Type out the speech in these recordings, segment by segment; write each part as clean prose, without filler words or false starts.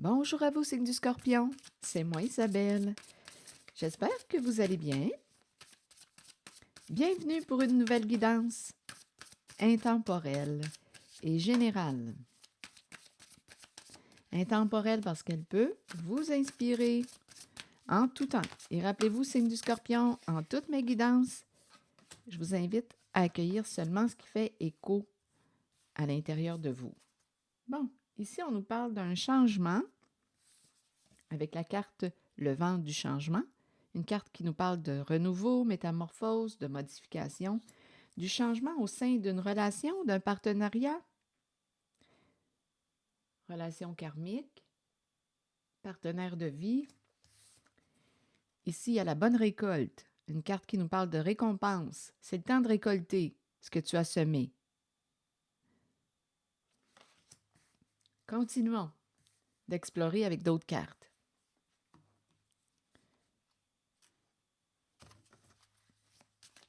Bonjour à vous, signe du Scorpion. C'est moi, Isabelle. J'espère que vous allez bien. Bienvenue pour une nouvelle guidance intemporelle et générale. Intemporelle parce qu'elle peut vous inspirer en tout temps. Et rappelez-vous, signe du Scorpion, en toutes mes guidances, je vous invite à accueillir seulement ce qui fait écho à l'intérieur de vous. Bon, ici, on nous parle d'un changement avec la carte Le vent du changement, une carte qui nous parle de renouveau, métamorphose, de modification, du changement au sein d'une relation, d'un partenariat, relation karmique, partenaire de vie. Ici, il y a la bonne récolte, une carte qui nous parle de récompense. C'est le temps de récolter ce que tu as semé. Continuons d'explorer avec d'autres cartes.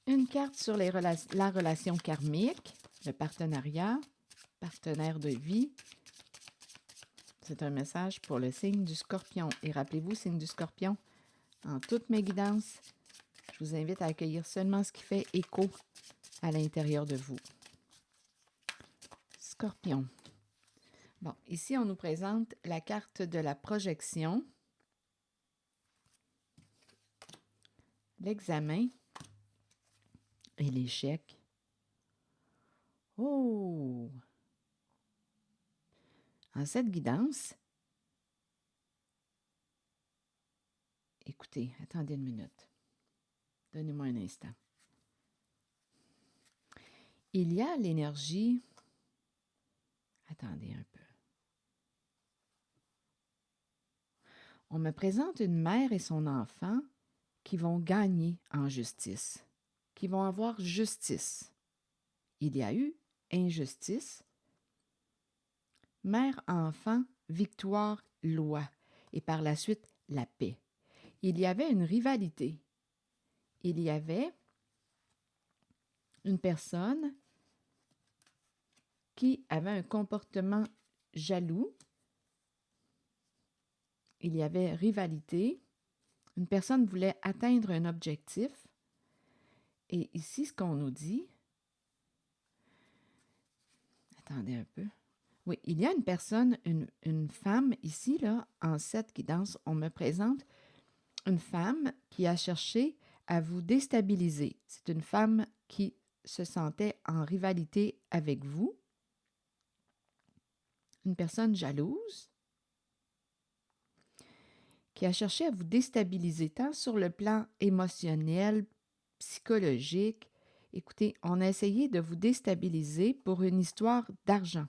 Une carte sur la relation karmique, le partenariat, partenaire de vie. C'est un message pour le signe du Scorpion. Et rappelez-vous, signe du Scorpion, en toutes mes guidances, je vous invite à accueillir seulement ce qui fait écho à l'intérieur de vous. Scorpion. Bon, ici, on nous présente la carte de la projection, l'examen et l'échec. Oh! En cette guidance, écoutez, attendez une minute. Donnez-moi un instant. Il y a l'énergie. Attendez un peu. On me présente une mère et son enfant qui vont gagner en justice, qui vont avoir justice. Il y a eu injustice. Mère, enfant, victoire, loi. Et par la suite, la paix. Il y avait une rivalité. Il y avait une personne qui avait un comportement jaloux. Il y avait rivalité. Une personne voulait atteindre un objectif. Et ici, ce qu'on nous dit... Attendez un peu. Oui, il y a une personne, une femme ici, là, en cette guidance, on me présente une femme qui a cherché à vous déstabiliser. C'est une femme qui se sentait en rivalité avec vous. Une personne jalouse qui a cherché à vous déstabiliser tant sur le plan émotionnel, psychologique. Écoutez, on a essayé de vous déstabiliser pour une histoire d'argent.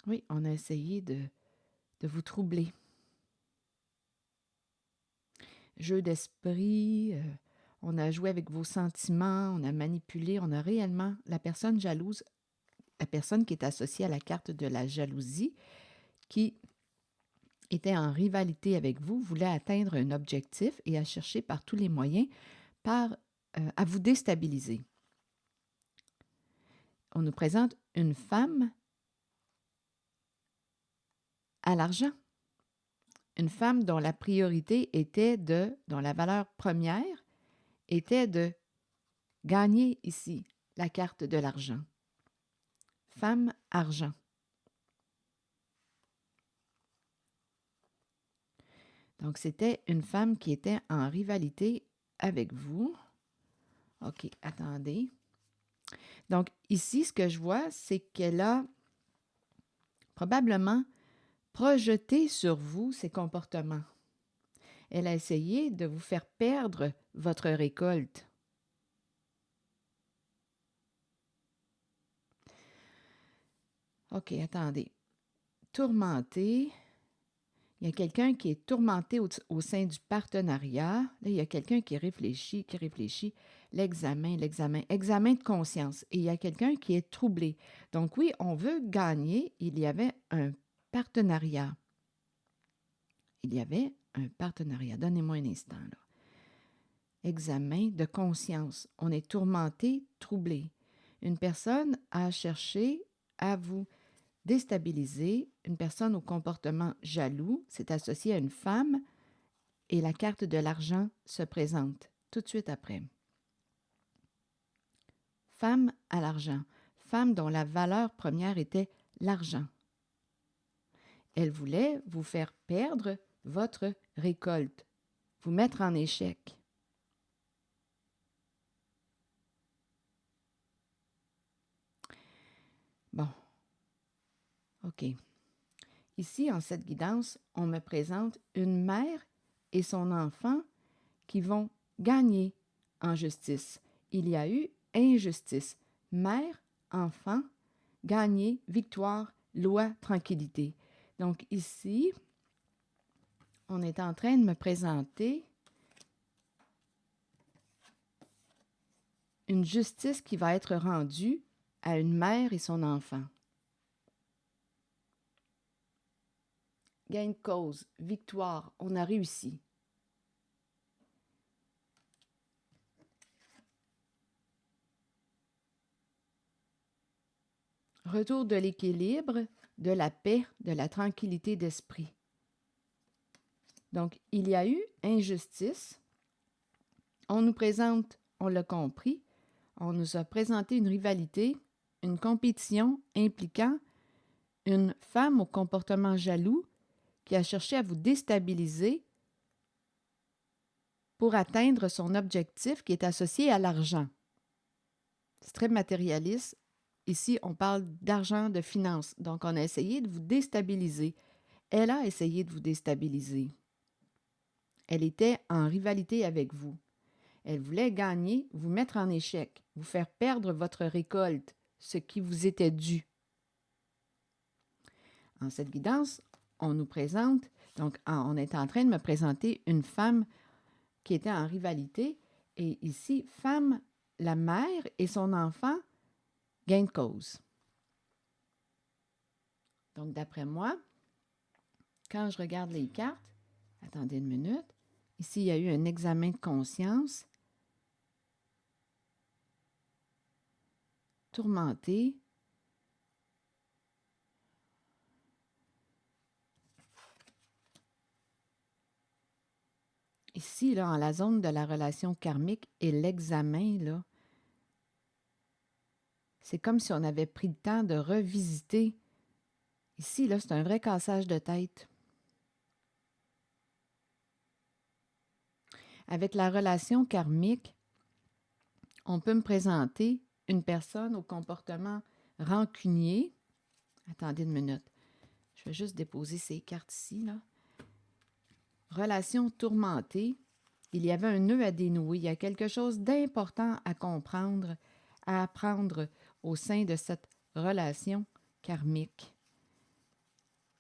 Oui, on a essayé de vous troubler. Jeu d'esprit, on a joué avec vos sentiments, on a manipulé, on a réellement, la personne jalouse, la personne qui est associée à la carte de la jalousie, qui était en rivalité avec vous, voulait atteindre un objectif et a cherché par tous les moyens à vous déstabiliser. On nous présente une femme à l'argent. Une femme dont la priorité était dont la valeur première était de gagner ici la carte de l'argent. Femme argent. Donc, c'était une femme qui était en rivalité avec vous. OK, attendez. Donc, ici, ce que je vois, c'est qu'elle a probablement projeté sur vous ses comportements. Elle a essayé de vous faire perdre votre récolte. OK, attendez. Tourmenté. Il y a quelqu'un qui est tourmenté au sein du partenariat. Là, il y a quelqu'un qui réfléchit. L'examen de conscience. Et il y a quelqu'un qui est troublé. Donc oui, on veut gagner. Il y avait un partenariat. Il y avait un partenariat. Donnez-moi un instant, là. Examen de conscience. On est tourmenté, troublé. Une personne a cherché à vous déstabiliser. Une personne au comportement jaloux, c'est associé à une femme et la carte de l'argent se présente tout de suite après. Femme à l'argent. Femme dont la valeur première était l'argent. Elle voulait vous faire perdre votre récolte, vous mettre en échec. Bon, OK. Ici, en cette guidance, on me présente une mère et son enfant qui vont gagner en justice. Il y a eu injustice. Mère, enfant, gagner, victoire, loi, tranquillité. Donc ici, on est en train de me présenter une justice qui va être rendue à une mère et son enfant. Gain de cause, victoire, on a réussi. Retour de l'équilibre, de la paix, de la tranquillité d'esprit. Donc, il y a eu injustice. On nous présente, on l'a compris, on nous a présenté une rivalité, une compétition impliquant une femme au comportement jaloux qui a cherché à vous déstabiliser pour atteindre son objectif qui est associé à l'argent. C'est très matérialiste. Ici, on parle d'argent, de finances. Donc, on a essayé de vous déstabiliser. Elle a essayé de vous déstabiliser. Elle était en rivalité avec vous. Elle voulait gagner, vous mettre en échec, vous faire perdre votre récolte, ce qui vous était dû. En cette guidance, on nous présente, donc on est en train de me présenter une femme qui était en rivalité. Et ici, femme, la mère et son enfant, gain de cause. Donc, d'après moi, quand je regarde les cartes, attendez une minute, ici, il y a eu un examen de conscience, tourmenté, ici, là, en la zone de la relation karmique et l'examen, là, c'est comme si on avait pris le temps de revisiter. Ici, là, c'est un vrai cassage de tête. Avec la relation karmique, on peut me présenter une personne au comportement rancunier. Attendez une minute. Je vais juste déposer ces cartes ici, là. Relation tourmentée. Il y avait un nœud à dénouer. Il y a quelque chose d'important à comprendre, à apprendre au sein de cette relation karmique.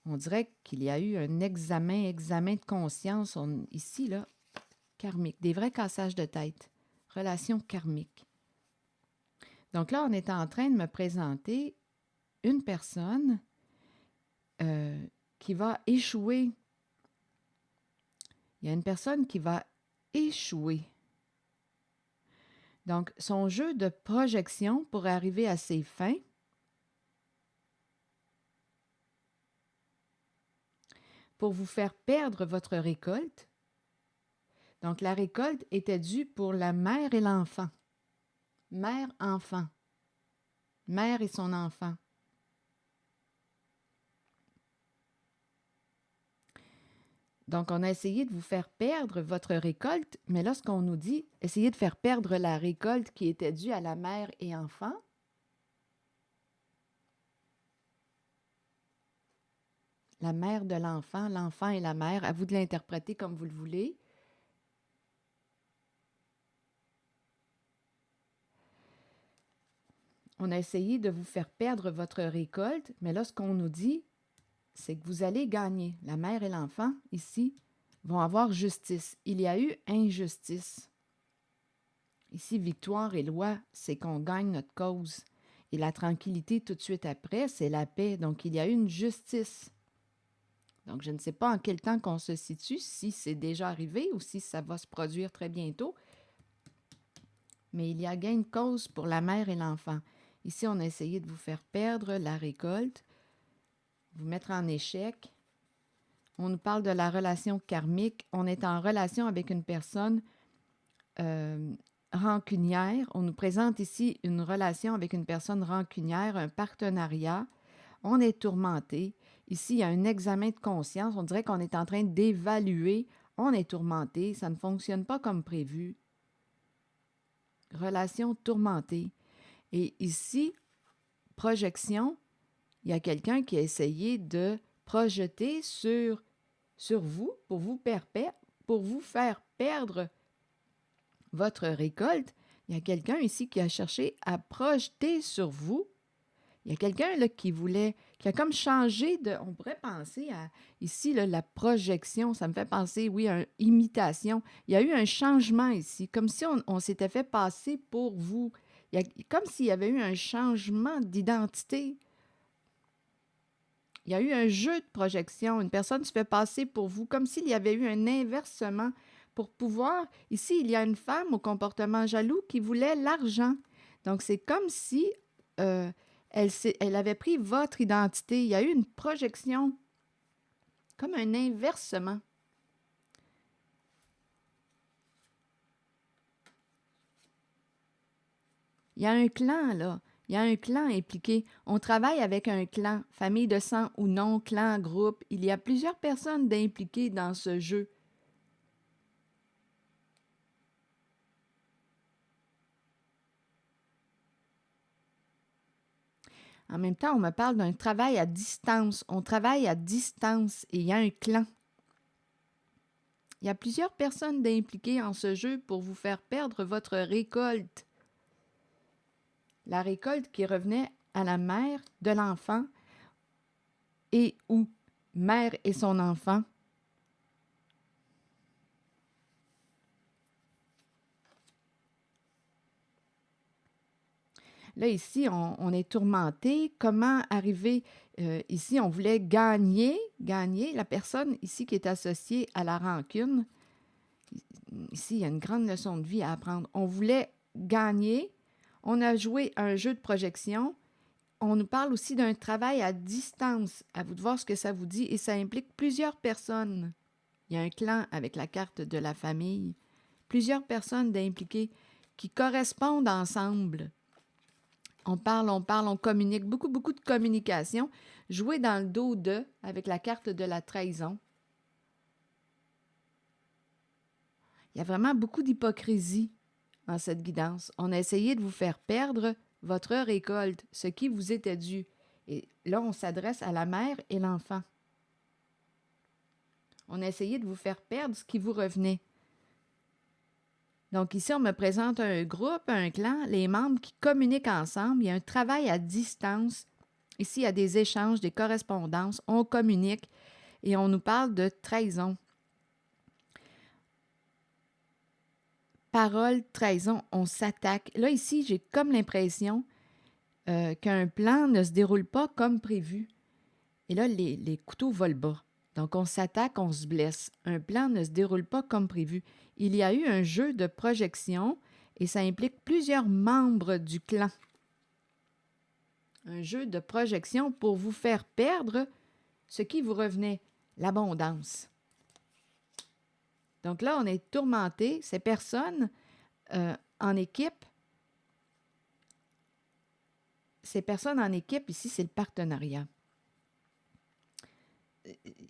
On dirait qu'il y a eu un examen de conscience ici, là, karmique. Des vrais cassages de tête. Relation karmique. Donc là, on est en train de me présenter une personne qui va échouer. Il y a une personne qui va échouer. Donc, son jeu de projection pour arriver à ses fins pour vous faire perdre votre récolte. Donc, la récolte était due pour la mère et l'enfant. Mère-enfant. Mère et son enfant. Donc, on a essayé de vous faire perdre votre récolte, mais lorsqu'on nous dit essayez de faire perdre la récolte qui était due à la mère et enfant, la mère de l'enfant et la mère, à vous de l'interpréter comme vous le voulez. On a essayé de vous faire perdre votre récolte, mais là, ce qu'on nous dit, c'est que vous allez gagner. La mère et l'enfant, ici, vont avoir justice. Il y a eu injustice. Ici, victoire et loi, c'est qu'on gagne notre cause. Et la tranquillité tout de suite après, c'est la paix. Donc, il y a eu une justice. Donc, je ne sais pas en quel temps qu'on se situe, si c'est déjà arrivé ou si ça va se produire très bientôt. Mais il y a gain de cause pour la mère et l'enfant. Ici, on a essayé de vous faire perdre la récolte, vous mettre en échec. On nous parle de la relation karmique. On est en relation avec une personne rancunière. On nous présente ici une relation avec une personne rancunière, un partenariat. On est tourmenté. Ici, il y a un examen de conscience. On dirait qu'on est en train d'évaluer. On est tourmenté. Ça ne fonctionne pas comme prévu. Relation tourmentée. Et ici, projection, il y a quelqu'un qui a essayé de projeter sur vous pour vous faire perdre votre récolte. Il y a quelqu'un ici qui a cherché à projeter sur vous. Il y a quelqu'un là qui a comme changé de, on pourrait penser à, ici, là, la projection, ça me fait penser, oui, à une imitation. Il y a eu un changement ici, comme si on s'était fait passer pour vous. Comme s'il y avait eu un changement d'identité. Il y a eu un jeu de projection. Une personne se fait passer pour vous, comme s'il y avait eu un inversement pour pouvoir. Ici, il y a une femme au comportement jaloux qui voulait l'argent. Donc, c'est comme si elle avait pris votre identité. Il y a eu une projection, comme un inversement. Il y a un clan, là. Il y a un clan impliqué. On travaille avec un clan, famille de sang ou non, clan, groupe. Il y a plusieurs personnes impliquées dans ce jeu. En même temps, on me parle d'un travail à distance. On travaille à distance et il y a un clan. Il y a plusieurs personnes impliquées en ce jeu pour vous faire perdre votre récolte. La récolte qui revenait à la mère de l'enfant et ou mère et son enfant. Là, ici, on est tourmenté. Comment arriver ici? On voulait gagner la personne ici qui est associée à la rancune. Ici, il y a une grande leçon de vie à apprendre. On voulait gagner. On a joué un jeu de projection. On nous parle aussi d'un travail à distance. À vous de voir ce que ça vous dit. Et ça implique plusieurs personnes. Il y a un clan avec la carte de la famille. Plusieurs personnes impliquées qui correspondent ensemble. On parle, on communique. Beaucoup de communication. Jouer dans le dos de, avec la carte de la trahison. Il y a vraiment beaucoup d'hypocrisie en cette guidance. On a essayé de vous faire perdre votre récolte, ce qui vous était dû. Et là, on s'adresse à la mère et l'enfant. On a essayé de vous faire perdre ce qui vous revenait. Donc ici, on me présente un groupe, un clan, les membres qui communiquent ensemble. Il y a un travail à distance. Ici, il y a des échanges, des correspondances. On communique et on nous parle de trahison. Parole, trahison, on s'attaque. Là, ici, j'ai comme l'impression qu'un plan ne se déroule pas comme prévu. Et là, les couteaux volent bas. Donc, on s'attaque, on se blesse. Un plan ne se déroule pas comme prévu. Il y a eu un jeu de projection et ça implique plusieurs membres du clan. Un jeu de projection pour vous faire perdre ce qui vous revenait, l'abondance. Donc là, on est tourmenté. Ces personnes en équipe, ici, c'est le partenariat.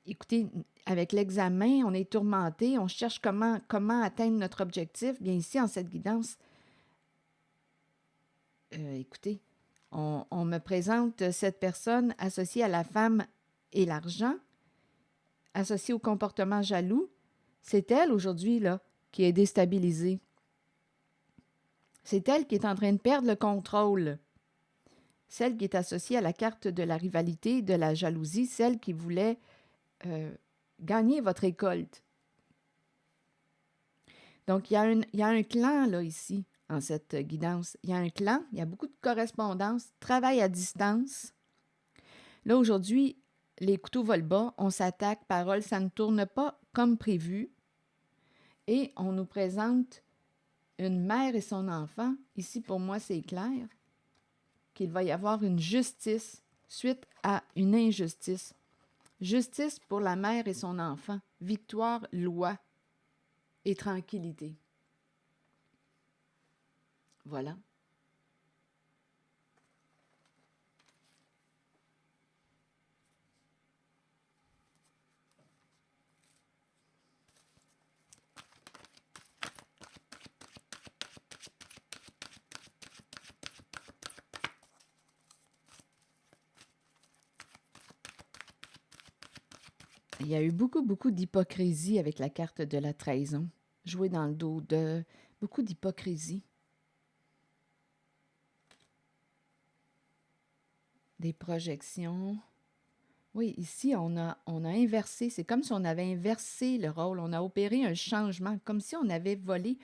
Écoutez, avec l'examen, on est tourmenté, on cherche comment atteindre notre objectif. Bien ici, en cette guidance, écoutez, on me présente cette personne associée à la femme et l'argent, associée au comportement jaloux. C'est elle, aujourd'hui, là, qui est déstabilisée. C'est elle qui est en train de perdre le contrôle. Celle qui est associée à la carte de la rivalité, de la jalousie, celle qui voulait gagner votre récolte. Donc, il y a un clan, là, ici, en cette guidance. Il y a un clan, il y a beaucoup de correspondance, travail à distance. Là, aujourd'hui, les couteaux volent bas, on s'attaque, parole, ça ne tourne pas comme prévu. Et on nous présente une mère et son enfant. Ici, pour moi, c'est clair qu'il va y avoir une justice suite à une injustice. Justice pour la mère et son enfant. Victoire, loi et tranquillité. Voilà. Il y a eu beaucoup d'hypocrisie avec la carte de la trahison. Jouer dans le dos de beaucoup d'hypocrisie. Des projections. Oui, ici, on a inversé. C'est comme si on avait inversé le rôle. On a opéré un changement, comme si on avait volé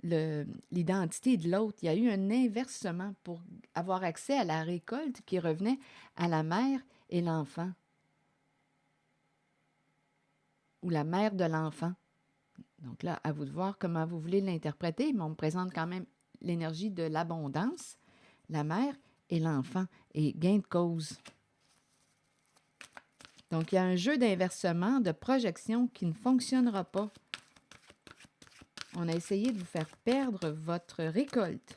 l'identité de l'autre. Il y a eu un inversement pour avoir accès à la récolte qui revenait à la mère et l'enfant. Ou la mère de l'enfant. Donc là, à vous de voir comment vous voulez l'interpréter, mais on me présente quand même l'énergie de l'abondance, la mère et l'enfant, et gain de cause. Donc, il y a un jeu d'inversement, de projection qui ne fonctionnera pas. On a essayé de vous faire perdre votre récolte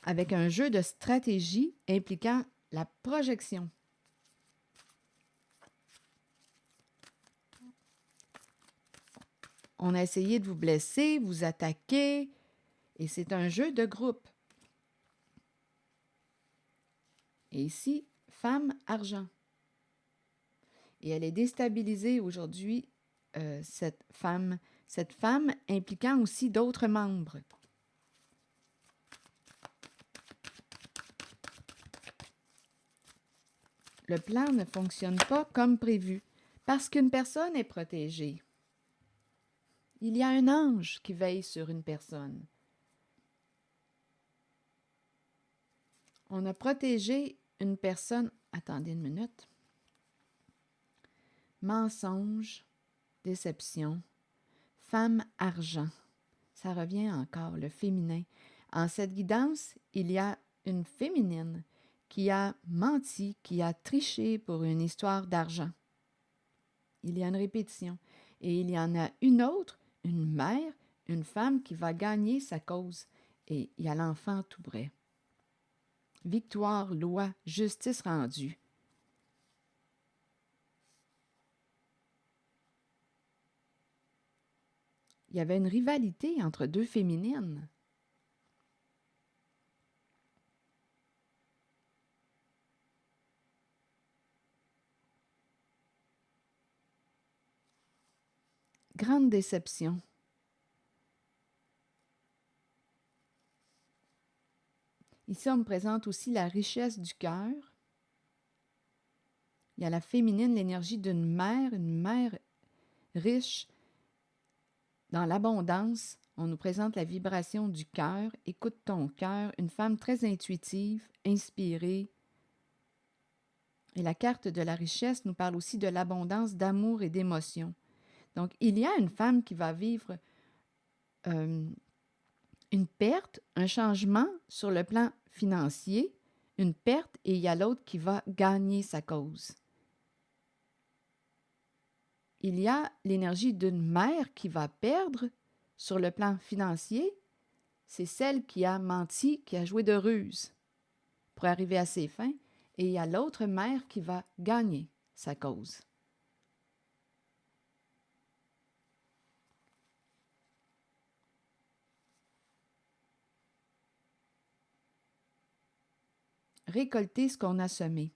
avec un jeu de stratégie impliquant la projection. On a essayé de vous blesser, vous attaquer, et c'est un jeu de groupe. Et ici, femme, argent. Et elle est déstabilisée aujourd'hui, cette femme impliquant aussi d'autres membres. Le plan ne fonctionne pas comme prévu parce qu'une personne est protégée. Il y a un ange qui veille sur une personne. On a protégé une personne. Attendez une minute. Mensonge, déception, femme, argent. Ça revient encore, le féminin. En cette guidance, il y a une féminine qui a menti, qui a triché pour une histoire d'argent. Il y a une répétition. Et il y en a une autre, une mère, une femme qui va gagner sa cause. Et il y a l'enfant tout près. Victoire, loi, justice rendue. Il y avait une rivalité entre deux féminines. Grande déception. Ici, on me présente aussi la richesse du cœur. Il y a la féminine, l'énergie d'une une mère riche dans l'abondance. On nous présente la vibration du cœur. Écoute ton cœur. Une femme très intuitive, inspirée. Et la carte de la richesse nous parle aussi de l'abondance d'amour et d'émotion. Donc, il y a une femme qui va vivre une perte, un changement sur le plan financier, une perte, et il y a l'autre qui va gagner sa cause. Il y a l'énergie d'une mère qui va perdre sur le plan financier. C'est celle qui a menti, qui a joué de ruse pour arriver à ses fins. Et il y a l'autre mère qui va gagner sa cause. Récolter ce qu'on a semé.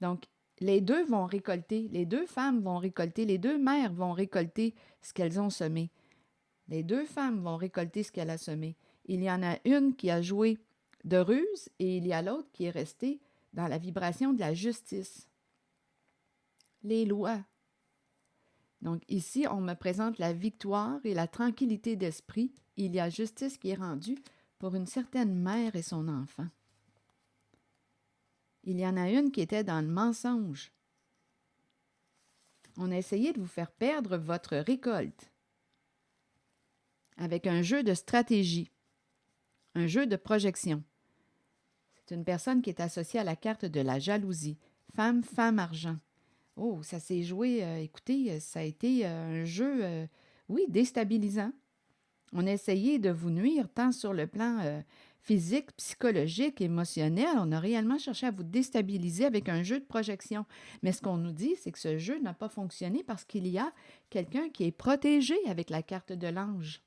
Donc, les deux vont récolter, les deux femmes vont récolter, les deux mères vont récolter ce qu'elles ont semé. Les deux femmes vont récolter ce qu'elle a semé. Il y en a une qui a joué de ruse et il y a l'autre qui est restée dans la vibration de la justice. Les lois. Donc ici, on me présente la victoire et la tranquillité d'esprit. Il y a justice qui est rendue pour une certaine mère et son enfant. Il y en a une qui était dans le mensonge. On a essayé de vous faire perdre votre récolte avec un jeu de stratégie, un jeu de projection. C'est une personne qui est associée à la carte de la jalousie. Femme, femme, argent. Oh, ça s'est joué, écoutez, ça a été un jeu, oui, déstabilisant. On a essayé de vous nuire tant sur le plan physique, psychologique, émotionnel. On a réellement cherché à vous déstabiliser avec un jeu de projection. Mais ce qu'on nous dit, c'est que ce jeu n'a pas fonctionné parce qu'il y a quelqu'un qui est protégé avec la carte de l'ange.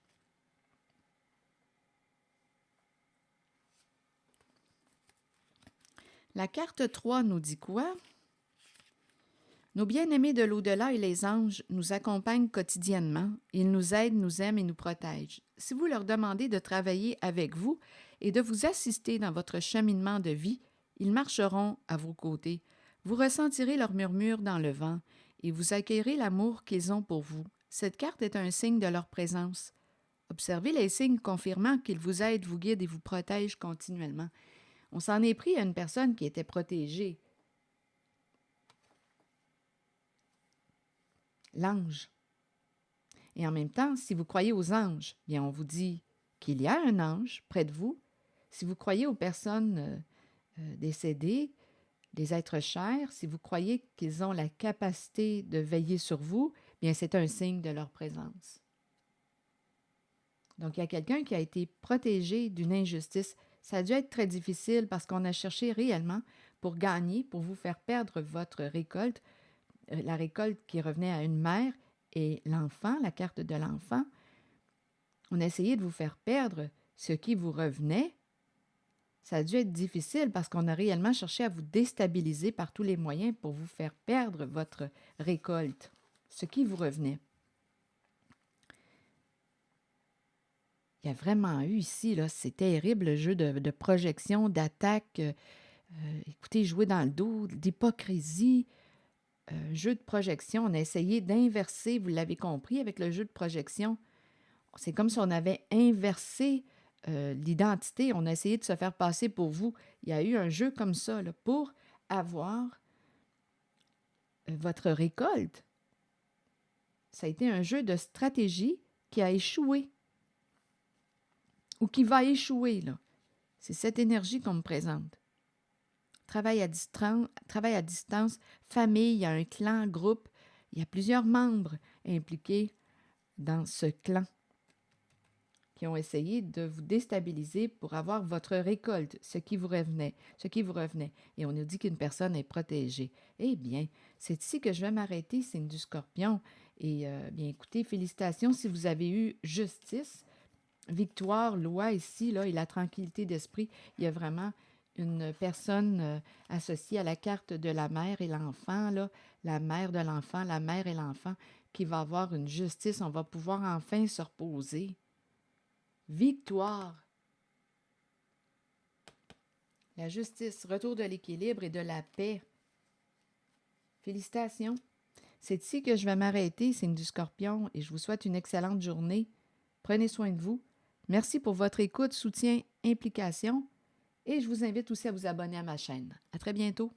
La carte 3 nous dit quoi? Nos bien-aimés de l'au-delà et les anges nous accompagnent quotidiennement. Ils nous aident, nous aiment et nous protègent. Si vous leur demandez de travailler avec vous et de vous assister dans votre cheminement de vie, ils marcheront à vos côtés. Vous ressentirez leurs murmures dans le vent et vous accueillerez l'amour qu'ils ont pour vous. Cette carte est un signe de leur présence. Observez les signes confirmant qu'ils vous aident, vous guident et vous protègent continuellement. On s'en est pris à une personne qui était protégée. L'ange. Et en même temps, si vous croyez aux anges, bien on vous dit qu'il y a un ange près de vous. Si vous croyez aux personnes décédées, des êtres chers, si vous croyez qu'ils ont la capacité de veiller sur vous, bien c'est un signe de leur présence. Donc il y a quelqu'un qui a été protégé d'une injustice. Ça a dû être très difficile parce qu'on a cherché réellement pour gagner, pour vous faire perdre votre récolte, la récolte qui revenait à une mère et l'enfant, la carte de l'enfant. On a essayé de vous faire perdre ce qui vous revenait. Ça a dû être difficile parce qu'on a réellement cherché à vous déstabiliser par tous les moyens pour vous faire perdre votre récolte, ce qui vous revenait. Il y a vraiment eu ici, là, c'est terrible, le jeu de projection, d'attaque. Écoutez, jouer dans le dos, d'hypocrisie. Jeu de projection, on a essayé d'inverser, vous l'avez compris, avec le jeu de projection. C'est comme si on avait inversé l'identité. On a essayé de se faire passer pour vous. Il y a eu un jeu comme ça là, pour avoir votre récolte. Ça a été un jeu de stratégie qui a échoué ou qui va échouer, là. C'est cette énergie qu'on me présente. Travail à distance, famille, il y a un clan, groupe, il y a plusieurs membres impliqués dans ce clan qui ont essayé de vous déstabiliser pour avoir votre récolte, ce qui vous revenait. Et on nous dit qu'une personne est protégée. Eh bien, c'est ici que je vais m'arrêter, signe du Scorpion. Et bien, écoutez, félicitations si vous avez eu justice, victoire, loi ici, là, et la tranquillité d'esprit. Il y a vraiment une personne associée à la carte de la mère et l'enfant, là, la mère de l'enfant, la mère et l'enfant, qui va avoir une justice. On va pouvoir enfin se reposer. Victoire. La justice, retour de l'équilibre et de la paix. Félicitations. C'est ici que je vais m'arrêter, signe du Scorpion, et je vous souhaite une excellente journée. Prenez soin de vous. Merci pour votre écoute, soutien, implication, et je vous invite aussi à vous abonner à ma chaîne. À très bientôt.